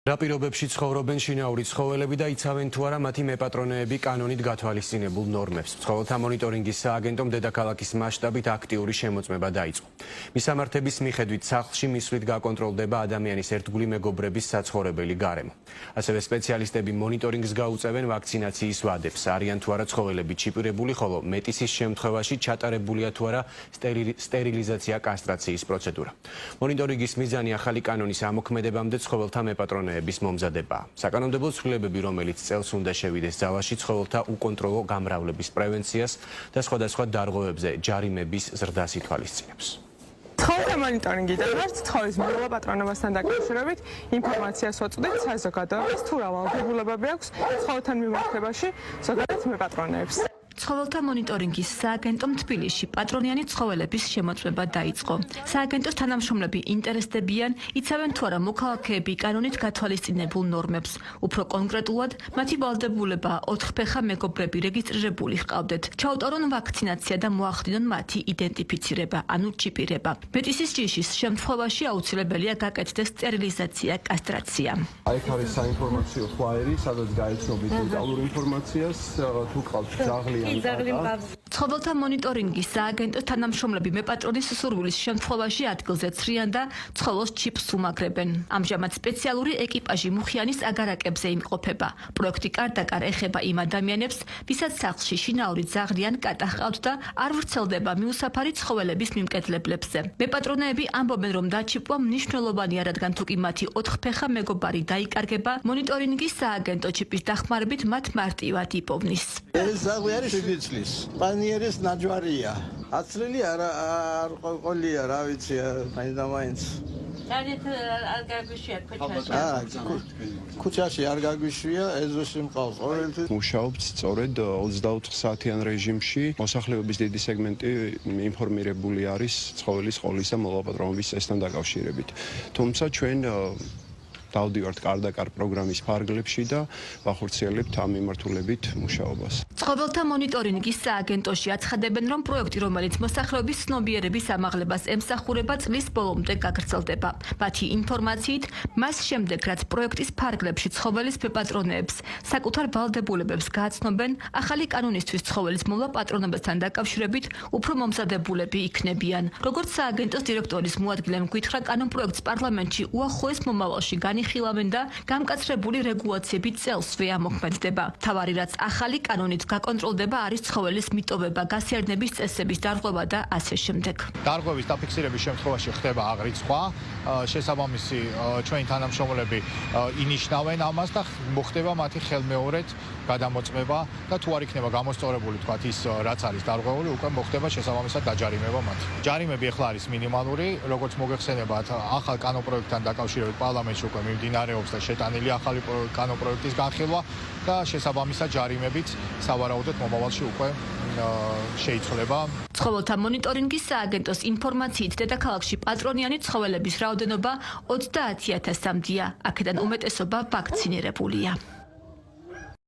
რა პირობებში ცხოვრობენ შინაური ცხოველები და იცავენ თუ არა მათი მეპატრონეები კანონით გათვალისწინებულ ნორმებს. ცხოველთა მონიტორინგის სააგენტომ დედაქალაქის მასშტაბით აქტიური შემოწმება დაიწყო. მისამართების მიხედვით სახლში მისვლით გაკონტროლდება ადამიანის ერთგული მეგობრების საცხოვრებელი გარემო. ასევე სპეციალისტები მონიტორინგს გაუწევენ ვაქცინაციის ვადებს. არიან თუ არა ცხოველები ჩიპირებული, ხოლო მეტისის შემთხვევაში ჩატარებულია თუ არა სტერილიზაცია კასტრაციის პროცედურა. მონიტორინგის მიზანი ახალი კანონის ამოქმედებამდე ცხოველთა მეპატრონეები მომზადება. საკანონმდებლო ცვლილებები, რომელიც წელს უნდა შევიდეს ძალაში, ცხოველთა უკონტროლო გამრავლების პრევენციას და სხვადასხვა დარღვევებზე ჯარიმების ზრდას ითვალისწინებს. ცხოველთა მონიტორინგიდან ვართ ცხოველის მოპატრონებასთან დაკავშირებით ინფორმაციას ვაწვდით საზოგადოებას თუ რა ვალდებულებები აქვს ცხოველთან მიმართებაში ზოგადად მეპატრონეებს. ცხოველთა მონიტორინგის სააგენტომ თბილისში პატრონიანი ცხოველების შემოწმება დაიწყო. სააგენტოს თანამშრომლები ინტერესდებიან, იცავენ თუ არა მოქალაქეები კანონით გათვალისწინებულ ნორმებს. უფრო კონკრეტულად, მათი ვალდებულება 4 ფეხა მეგობრები რეგისტრირებული ჰყავდეთ. ჩაუტარონ ვაქცინაცია და მოახდინონ მათი იდენტიფიცირება, ანუ ჩიპირება. მეტისის ჯიშის შემთხვევაში აუცილებელია გაკეთდეს სტერილიზაცია, კასტრაცია. აქ არის საინფორმაციო ფლაიერი, სადაც გაიცნობით დეტალურ ინფორმაციას, თუ ყავთ ძაღლი ცხოველთა მონიტორინგის სააგენტოს თანამშრომლები მეპატრონის სურვილის შემთხვევაში ადგილზე ცრიან და ცხოველს ჩიპს უმაგრებენ. ამჟამად სპეციალური ეკიპაჟი მუხიანის აგარაკებზე იმყოფება. პროექტი კარდაკარ ეხება იმ ადამიანებს, ვისაც სახლში შინაური ძაღლი ან კატა ჰყავთ და არ ვრცელდება მიუსაფარი ცხოველების მიმკედლებლებზე. მეპატრონეები ამბობენ, რომ დაჩიპვა მნიშვნელოვანია, რადგან თუ კი მათი 4 ფეხა მეგობარი დაიკარგება, მონიტორინგის სააგენტო ჩიპის დახმარებით მათ მარტივად იპოვნის. შეგეცლის პანიერის ნაჯვარია აცლილი არ ყოლია რა ვიცი მაინც არ გაგვიშვია ქუჩაში არ გაგვიშვია ეზოში მყავს ყოველთვის მუშაობთ სწორედ 24 საათიან რეჟიმში მოსახლეობის დიდი სეგმენტი ინფორმირებული არის ცხოველის ყოლის და მოლაპატრონების წესთან დაკავშირებით თუმცა ჩვენ დავდივართ კარდაკარ პროგრამის ფარგლებში და ვახორციელებთ ამ მიმართულებით მუშაობას. ცხოველთა მონიტორინგის სააგენტოში აცხადებენ, რომ პროექტი, რომელიც მოსახლეობის ცნობიერების ამაღლებას ემსახურება, წლის ბოლომდე გაგრძელდება. მათი ინფორმაციით, მას შემდეგ, რაც პროექტის ფარგლებში ცხოველის მეპატრონეებს საკუთარ ვალდებულებებს გააცნობენ, ახალი კანონისთვის ცხოველის მოლაპატრონებასთან დაკავშირებით უფრო მომზადებულები იქნებიან. როგორც სააგენტოს დირექტორის მოადგილემ გითხრა, კანონპროექტს პარლამენტში უახლოეს მომავალში განიხილავენ და გამკაცრებული რეგულაციები წელსვე ამოქმედდება. თავარი რაც ახალი კანონით გაკონტროლდება არის ცხოველის მიტოვება, გასიარდნების წესების დარღვევა და ასე შემდეგ. დარღვევის დაფიქსირების შემთხვევაში ხდება აღრიცხვა, შესაბამისი ჩვენი თანამშრომლები ინიშნავენ ამას და მოხდება მათი ხელმეორედ გადამოწმება და თუ არ იქნება გამოსწორებული თქვათ ის რაც არის დარღვეული, უკვე მოხდება შესაბამისად დაჯარიმება მათ. ჯარიმები ახლა არის მინიმალური, როგორც მოგეხსენებათ, ახალ კანონპროექტთან დაკავშირებით პარლამენტში უკვე მიმდინარეობს და შეტანილი ახალი კანონპროექტის განხილვა და შესაბამისად ჯარიმებიც სავარაუდოდ მომავალში უკვე შეიცვლება. ცხოველთა მონიტორინგის სააგენტოს ინფორმაციით დედაქალაქში პატრონიანი ცხოველების რაოდენობა 30,000-მდეა. აქედან უმეტესობა ვაქცინირებულია.